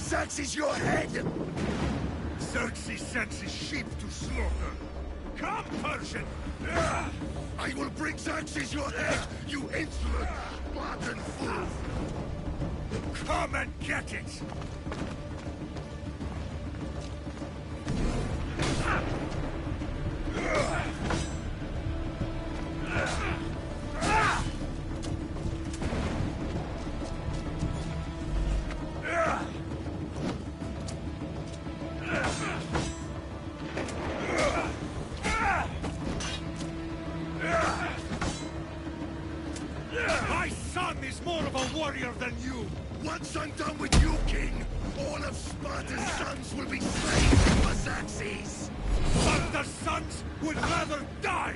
Xerxes your head! Xerxes sends his sheep to slaughter. Come, Persian! I will bring Xerxes your head, you insolent, Spartan fool! Come and get it! Than you. Once I'm done with you, King, all of Sparta's sons will be slaves for Xerxes. But the sons would rather die.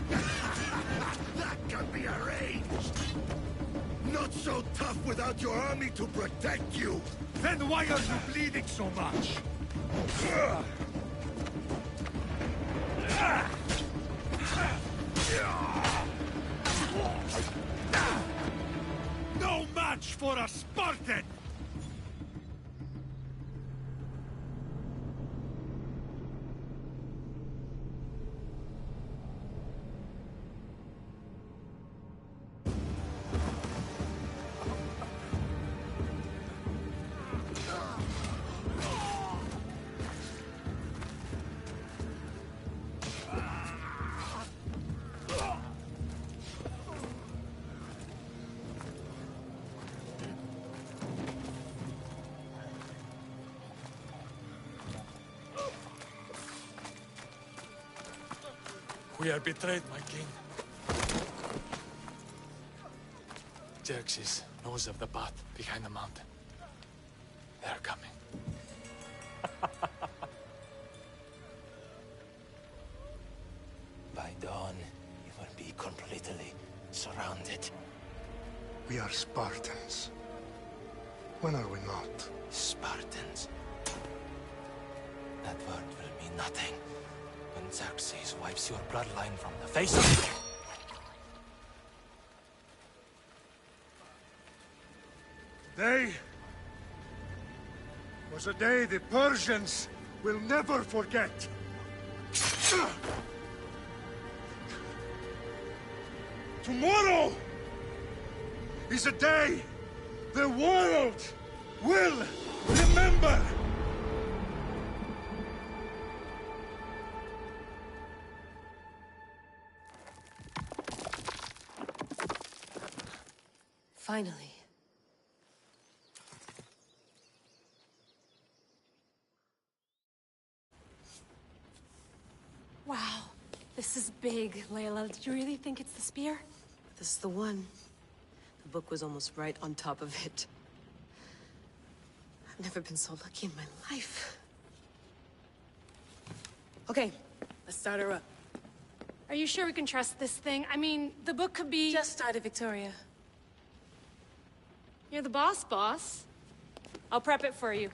That can be arranged. Not so tough without your army to protect you. Then why are you bleeding so much? No match for a Spartan! We are betrayed, my king. Xerxes knows of the path behind the mountain. They are coming. By dawn, you will be completely surrounded. We are Spartans. When are we not? Spartans. That word will mean nothing when Xerxes wipes your bloodline from the face of the... Today was a day the Persians will never forget. Tomorrow is a day the world will remember. Finally. Wow, this is big, Layla. Did you really think it's the spear? This is the one. The book was almost right on top of it. I've never been so lucky in my life. Okay, let's start her up. Are you sure we can trust this thing? I mean, the book could be... Just started, Victoria. You're the boss. I'll prep it for you.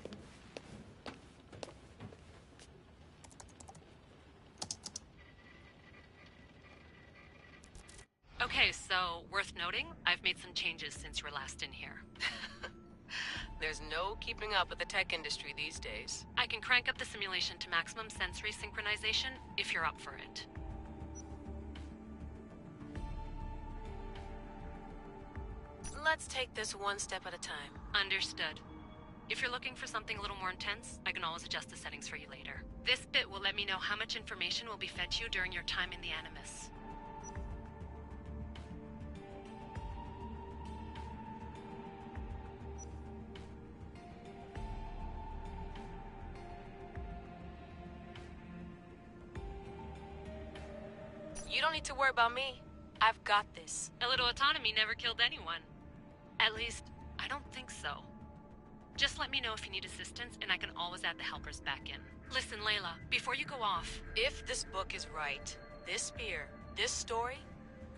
Okay, so, worth noting, I've made some changes since you were last in here. There's no keeping up with the tech industry these days. I can crank up the simulation to maximum sensory synchronization, if you're up for it. Let's take this one step at a time. Understood. If you're looking for something a little more intense, I can always adjust the settings for you later. This bit will let me know how much information will be fed to you during your time in the Animus. You don't need to worry about me. I've got this. A little autonomy never killed anyone. At least, I don't think so. Just let me know if you need assistance, and I can always add the helpers back in. Listen, Layla, before you go off... If this book is right, this spear, this story,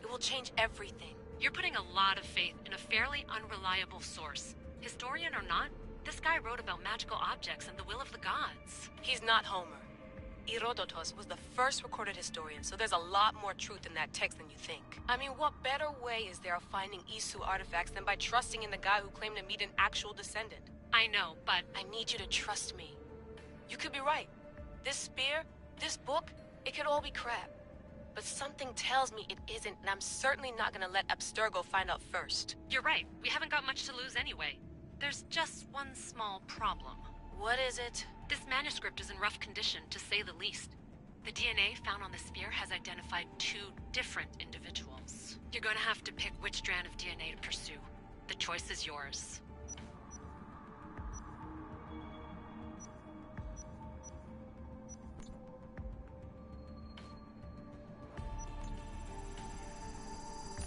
it will change everything. You're putting a lot of faith in a fairly unreliable source. Historian or not, this guy wrote about magical objects and the will of the gods. He's not Homer. Herodotus was the first recorded historian, so there's a lot more truth in that text than you think. I mean, what better way is there of finding Isu artifacts than by trusting in the guy who claimed to meet an actual descendant? I know, but... I need you to trust me. You could be right. This spear, this book, it could all be crap. But something tells me it isn't, and I'm certainly not gonna let Abstergo find out first. You're right. We haven't got much to lose anyway. There's just one small problem. What is it? This manuscript is in rough condition, to say the least. The DNA found on the spear has identified 2 different individuals. You're gonna have to pick which strand of DNA to pursue. The choice is yours.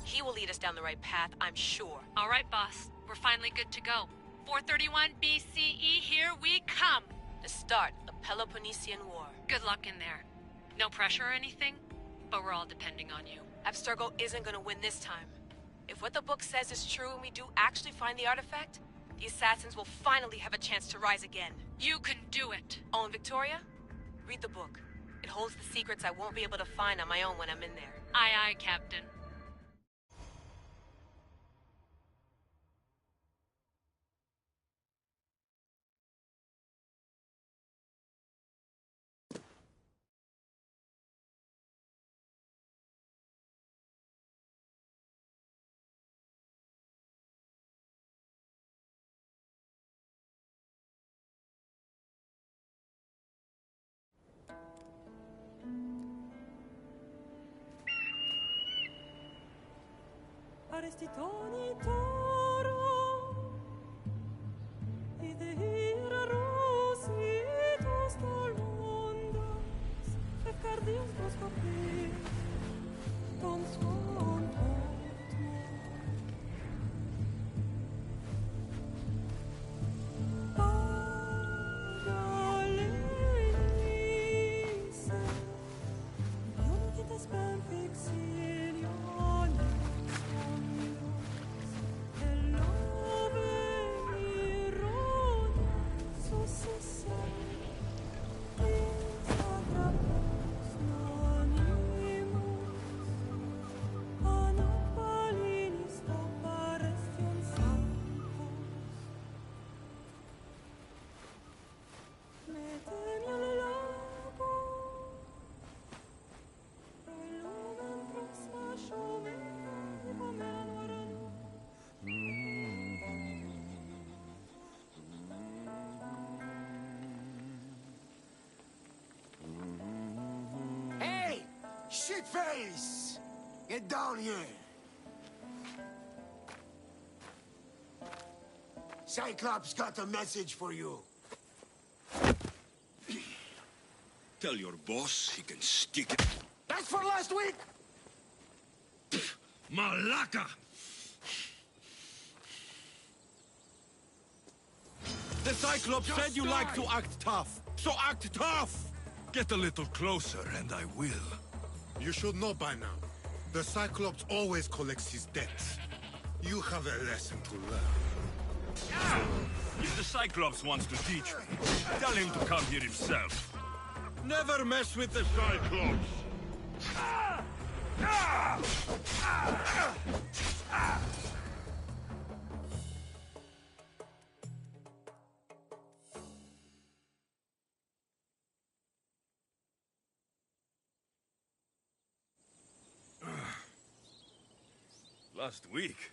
He will lead us down the right path, I'm sure. All right, boss. We're finally good to go. 431 BCE, here we come! The start of Peloponnesian War. Good luck in there. No pressure or anything, but we're all depending on you. Abstergo isn't gonna win this time. If what the book says is true and we do actually find the artifact, the assassins will finally have a chance to rise again. You can do it! Oh, and Victoria? Read the book. It holds the secrets I won't be able to find on my own when I'm in there. Aye, aye, Captain. Arestitoni toro, ide ira rositos tolondas, et cardios vos copri, ons van Hey! Shitface! Get down here! Cyclops got a message for you. Tell your boss he can stick it. That's for last week! Malaka! The Cyclops said you like to act tough, so act tough! Get a little closer and I will. You should know by now. The Cyclops always collects his debts. You have a lesson to learn. If the Cyclops wants to teach me, tell him to come here himself. Never mess with the Cyclops! Last week?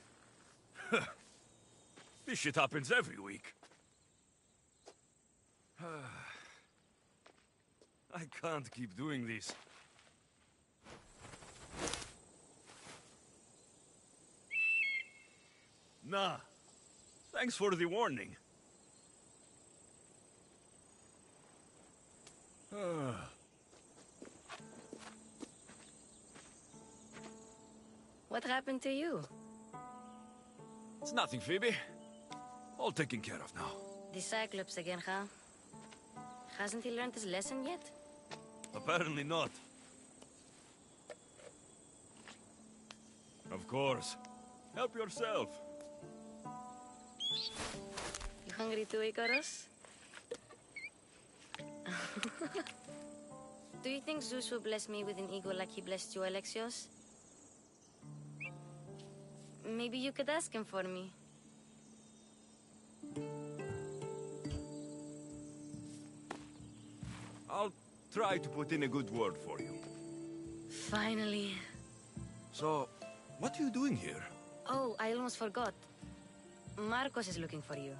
This shit happens every week. I can't keep doing this. Nah. Thanks for the warning. What happened to you? It's nothing, Phoebe. All taken care of now. The Cyclops again, huh? Hasn't he learned his lesson yet? Apparently not. Of course. Help yourself. You hungry too, Icarus? Do you think Zeus will bless me with an ego like he blessed you, Alexios? Maybe you could ask him for me. I'll try to put in a good word for you. Finally. So, what are you doing here? Oh, I almost forgot. Marcos is looking for you.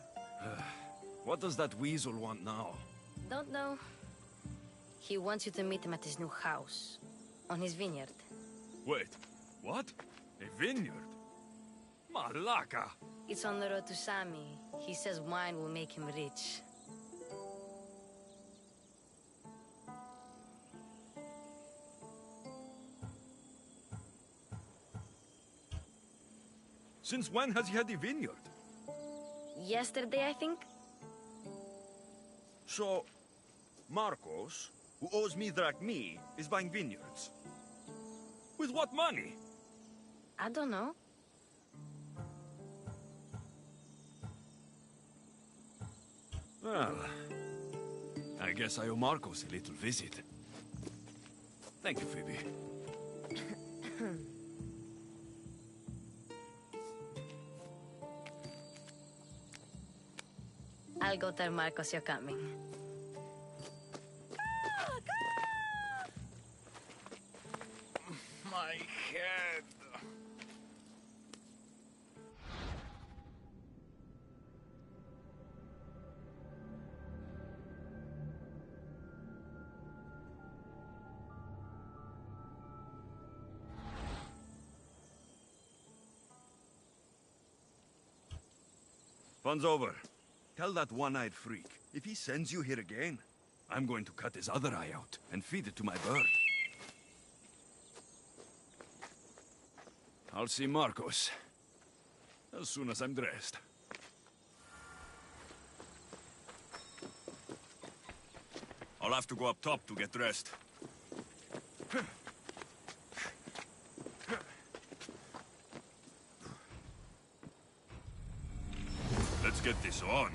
What does that weasel want now? Don't know. He wants you to meet him at his new house. On his vineyard. Wait, what? A vineyard? Malaka! It's on the road to Sami. He says wine will make him rich. Since when has he had a vineyard? Yesterday, I think? So, Marcos, who owes me drachmi, is buying vineyards. With what money? I don't know. Well, I guess I owe Marcos a little visit. Thank you, Phoebe. I'll go tell Marcos you're coming. My head. Fun's over. Tell that one-eyed freak, if he sends you here again, I'm going to cut his other eye out and feed it to my bird. I'll see Marcos as soon as I'm dressed. I'll have to go up top to get dressed. Let's get this on.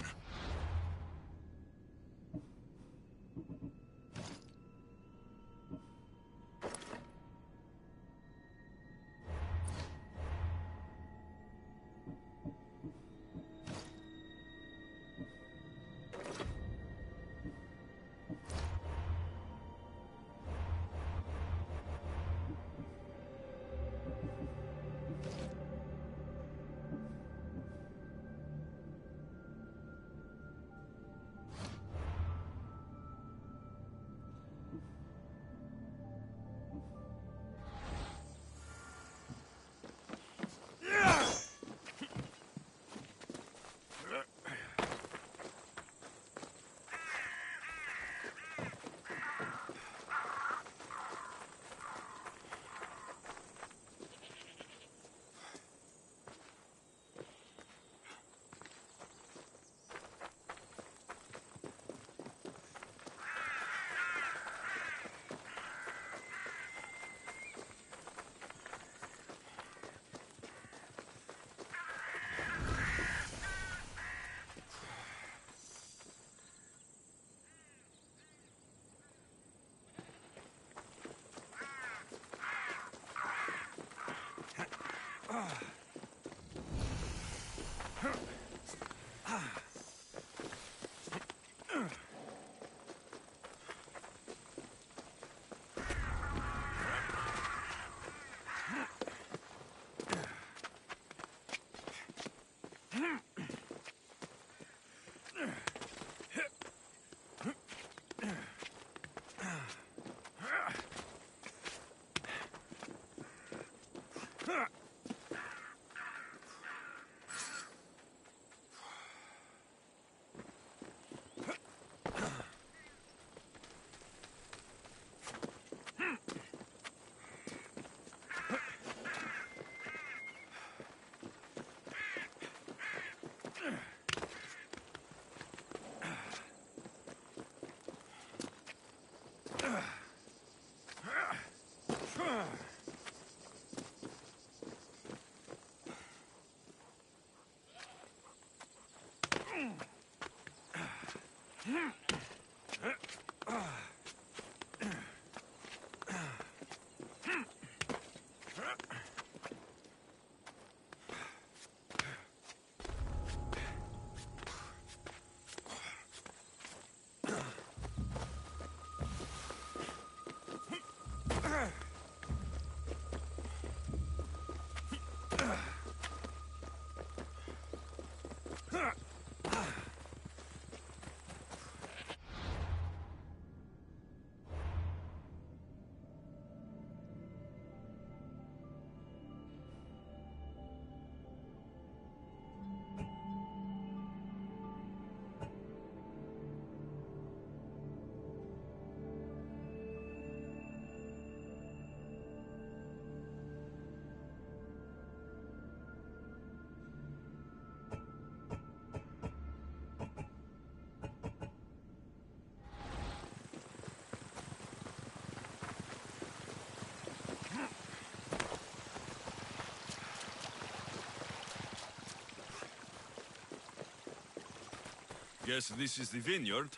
Guess this is the vineyard.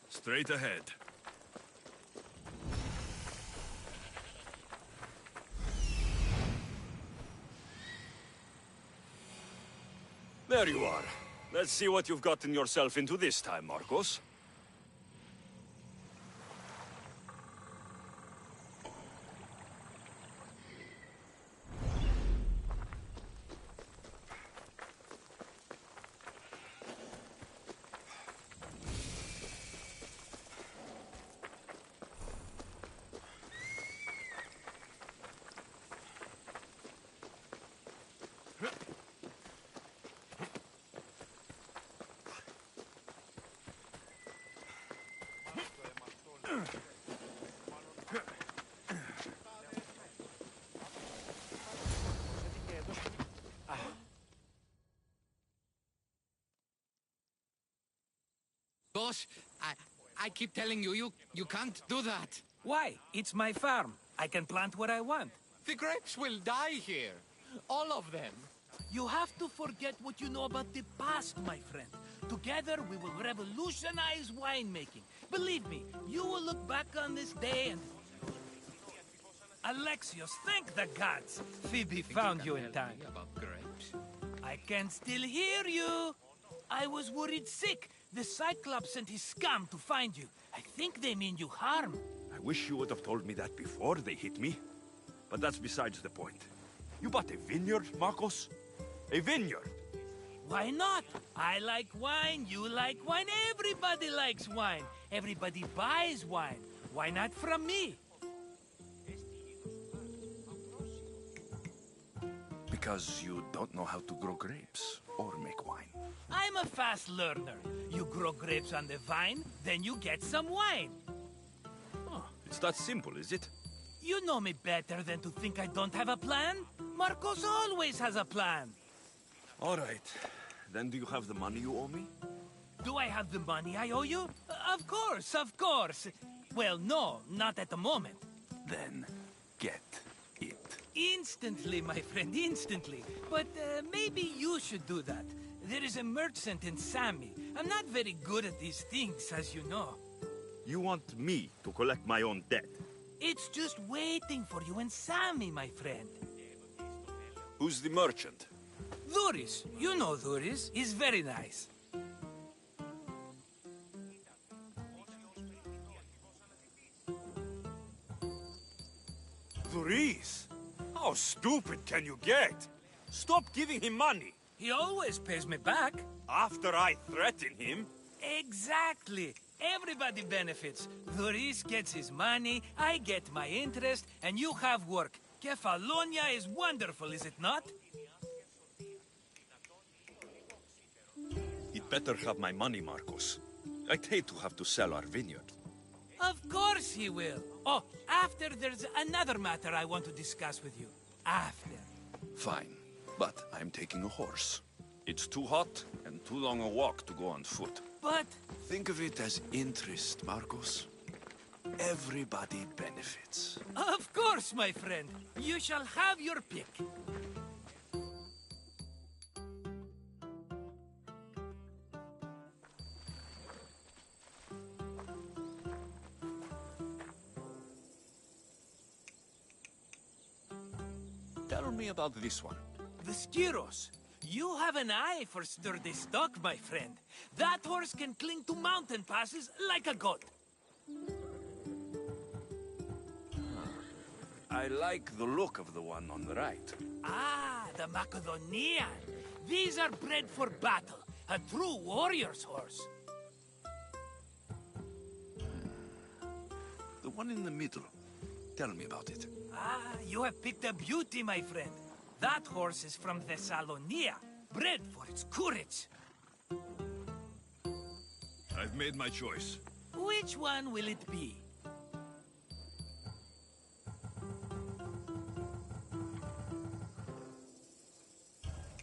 Straight ahead. There you are. Let's see what you've gotten yourself into this time, Marcos. Marcos, I keep telling you, you can't do that. Why? It's my farm. I can plant what I want. The grapes will die here. All of them. You have to forget what you know about the past, my friend. Together, we will revolutionize winemaking. Believe me, you will look back on this day and... Alexios, thank the gods! Phoebe found you in time. About grapes? I can still hear you! I was worried sick. The Cyclops sent his scum to find you. I think they mean you harm. I wish you would have told me that before they hit me. But that's besides the point. You bought a vineyard, Marcos? A vineyard? Why not? I like wine, you like wine, everybody likes wine. Everybody buys wine. Why not from me? Because you don't know how to grow grapes or make wine. I'm a fast learner. You grow grapes on the vine, then you get some wine. Oh, it's that simple, is it? You know me better than to think I don't have a plan. Marcos always has a plan. All right. Then do you have the money you owe me? Do I have the money I owe you? Of course, of course. Well, no, not at the moment. Then get it. Instantly, my friend, instantly. But maybe you should do that. There is a merchant in Sami. I'm not very good at these things, as you know. You want me to collect my own debt? It's just waiting for you in Sami, my friend. Who's the merchant? Dhuris. You know Dhuris. He's very nice. Dhuris? How stupid can you get? Stop giving him money. He always pays me back. After I threaten him? Exactly. Everybody benefits. Dhuris gets his money, I get my interest, and you have work. Kefalonia is wonderful, is it not? He'd better have my money, Marcos. I'd hate to have to sell our vineyard. Of course he will. Oh, after there's another matter I want to discuss with you. After. Fine, but I'm taking a horse. It's too hot and too long a walk to go on foot. But... Think of it as interest, Marcos. Everybody benefits. Of course, my friend. You shall have your pick. Tell me about this one. The Skiros. You have an eye for sturdy stock, my friend. That horse can cling to mountain passes like a goat. I like the look of the one on the right. Ah, the Macedonian. These are bred for battle. A true warrior's horse. The one in the middle. Tell me about it. Ah, you have picked a beauty, my friend. That horse is from Thessalonia, bred for its courage. I've made my choice. Which one will it be?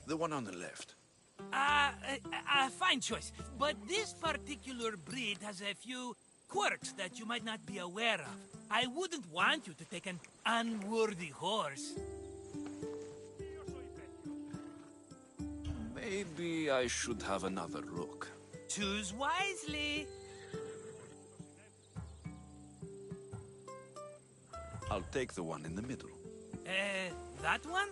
The one on the left. Fine choice. But this particular breed has a few quirks that you might not be aware of. I wouldn't want you to take an unworthy horse. Maybe I should have another look. Choose wisely. I'll take the one in the middle. That one?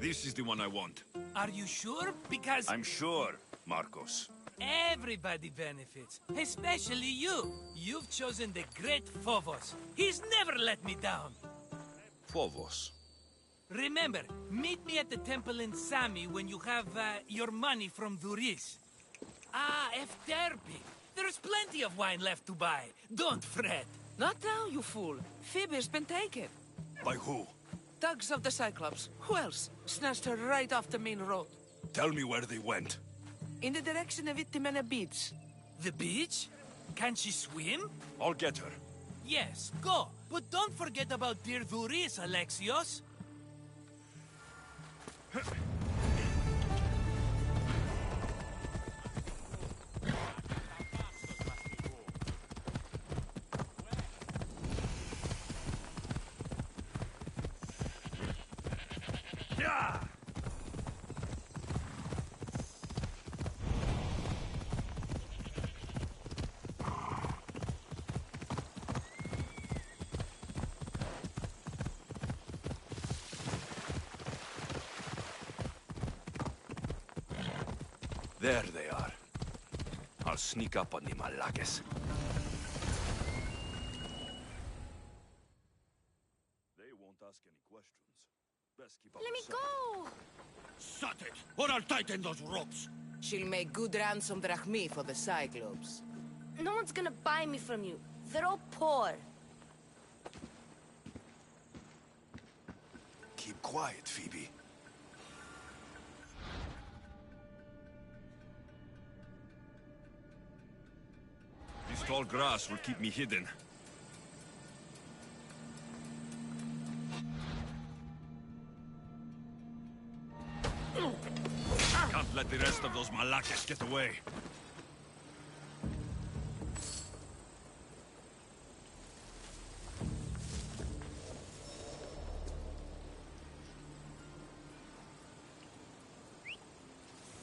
This is the one I want. Are you sure? Because... I'm sure, Marcos. Everybody benefits, especially you. You've chosen the great Phobos. He's never let me down. Phobos? Remember, meet me at the temple in Sami when you have your money from Dhuris. Ah, Efterpi. There's plenty of wine left to buy. Don't fret. Not now, you fool. Phoebe's been taken. By who? Thugs of the Cyclops. Who else? Snatched her right off the main road. Tell me where they went. In the direction of Itimena Beach. The beach? Can she swim? I'll get her. Yes, go. But don't forget about dear Dhuris, Alexios. There they are. I'll sneak up on the Malakes. They won't ask any questions. Best keep up. Let me go! Shut it, or I'll tighten those ropes. She'll make good ransom drachmi for the Cyclops. No one's gonna buy me from you. They're all poor. Keep quiet, Phoebe. This tall grass will keep me hidden. Can't let the rest of those Malakes get away.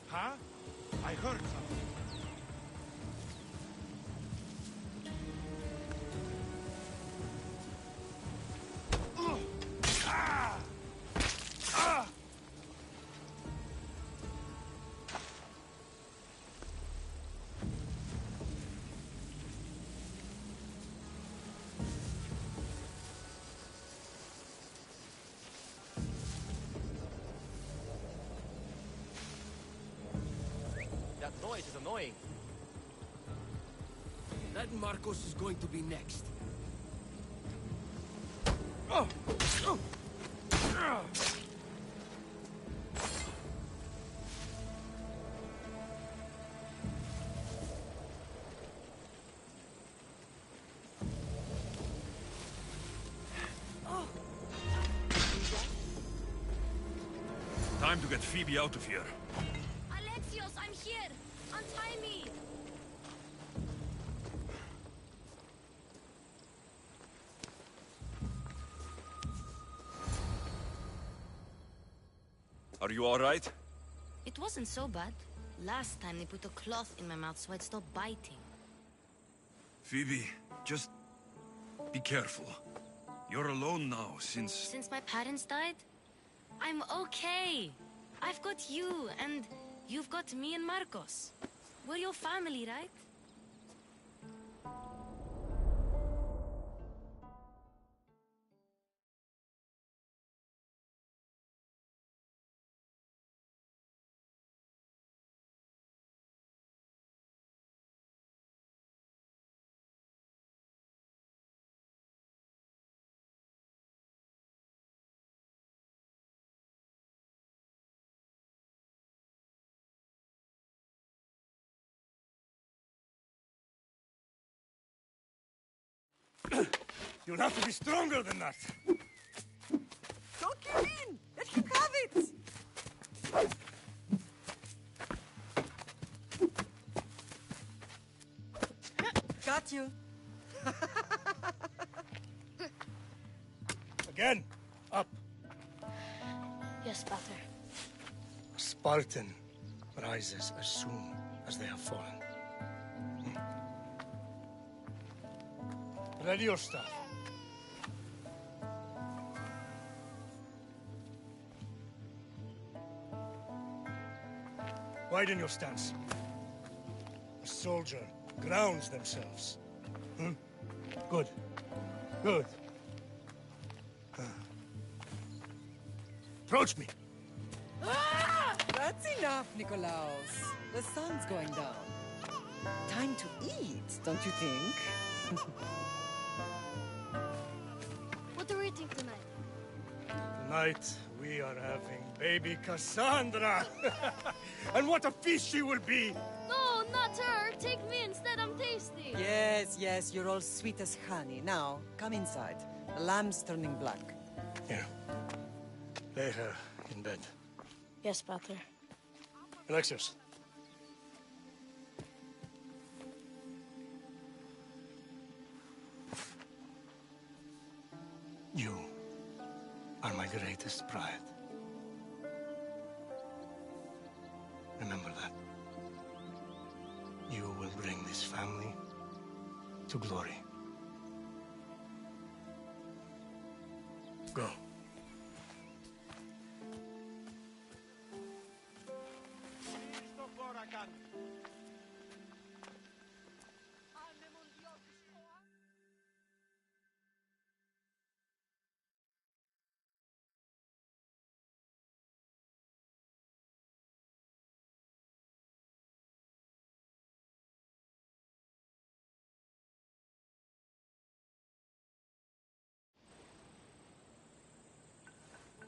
Huh? I heard something. That noise is annoying. That Marcos is going to be next. Time to get Phoebe out of here. Alexios, I'm here! Untie me! Are you all right? It wasn't so bad. Last time they put a cloth in my mouth so I'd stop biting. Phoebe, just be careful. You're alone now since... Since my parents died? I'm okay. I've got you, and you've got me and Marcos. We're your family, right? You'll have to be stronger than that. Don't give in! Let him have it! Got you. Again, up. Yes, Father. A Spartan rises as soon as they have fallen. Ready your staff. Widen your stance. A soldier grounds themselves. Good. Good. Approach me. Ah! That's enough, Nikolaos. The sun's going down. Time to eat, don't you think? What are we eating tonight? Tonight, we are having baby Cassandra. And what a feast she will be! No, not her! Take me instead, I'm tasty! Yes, yes, you're all sweet as honey. Now, come inside. The lamb's turning black. Here. Lay her in bed. Yes, Father. Alexios. You are my greatest pride. Remember that. You will bring this family to glory. Go.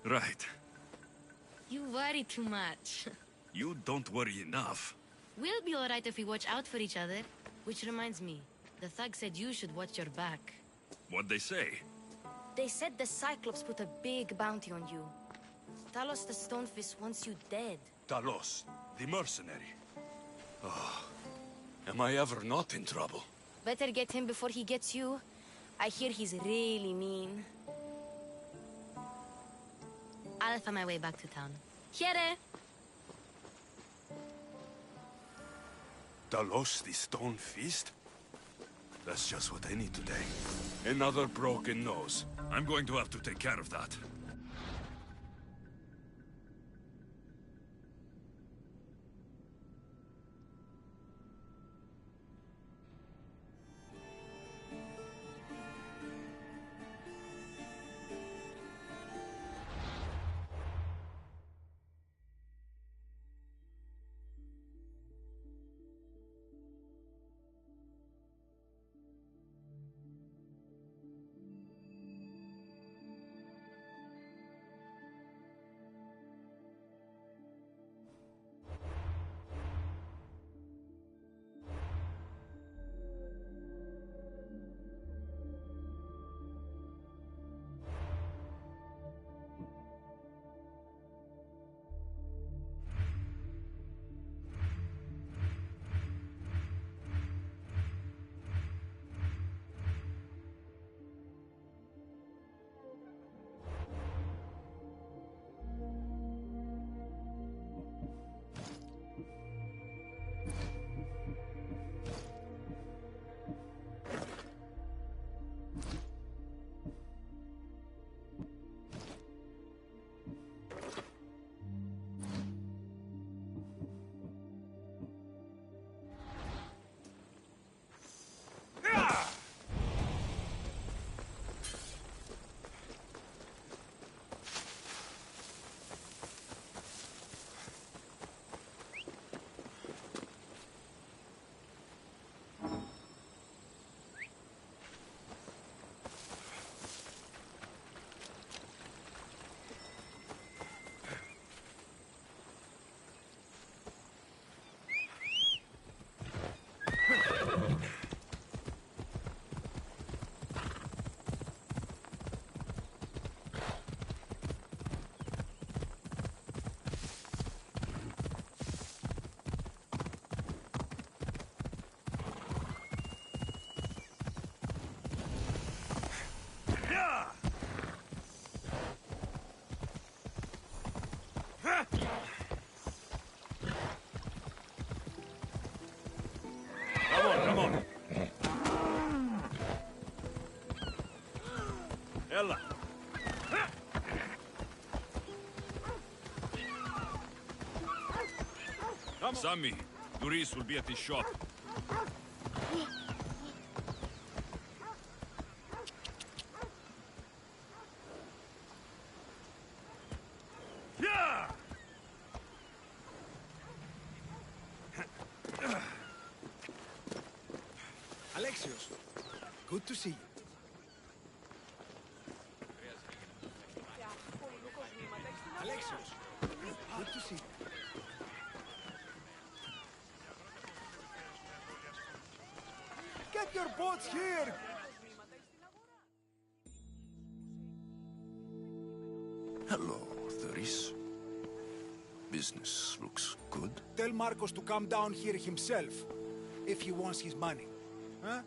Right. You worry too much. You don't worry enough. We'll be alright if we watch out for each other. Which reminds me, the thug said you should watch your back. What'd they say? They said the Cyclops put a big bounty on you. Talos the Stonefist wants you dead. Talos, the mercenary. Oh, am I ever not in trouble? Better get him before he gets you. I hear he's really mean. I'll find my way back to town. Here! Talos, the Stone Fist? That's just what I need today. Another broken nose. I'm going to have to take care of that. Come on. Ella. Sammy, Doris will be at the shop. Alexios, good to see you. Alexios, good to see you. Get your boats here! Hello, Doris. Business looks good. Tell Marcos to come down here himself, if he wants his money. Huh?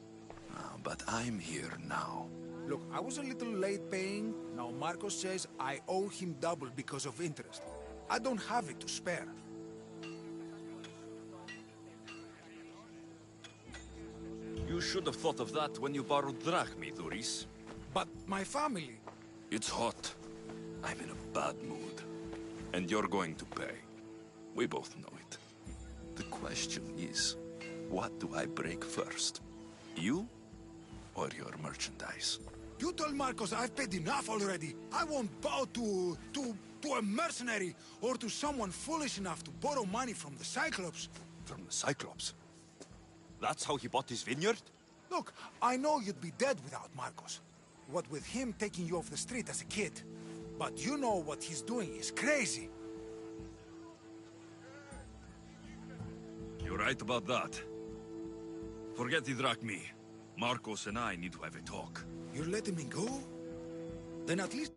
But I'm here now. Look, I was a little late paying. Now Marcos says I owe him double because of interest. I don't have it to spare. You should have thought of that when you borrowed drachmi, Doris. But my family... It's hot. I'm in a bad mood. And you're going to pay. We both know it. The question is, what do I break first? You or your merchandise? You told Marcos I've paid enough already. I won't bow to a mercenary or to someone foolish enough to borrow money from the Cyclops. From the Cyclops? That's how he bought his vineyard? Look, I know you'd be dead without Marcos. What with him taking you off the street as a kid. But you know what he's doing is crazy. You're right about that. Forget the drachmi. Marcos and I need to have a talk. You're letting me go? Then at least...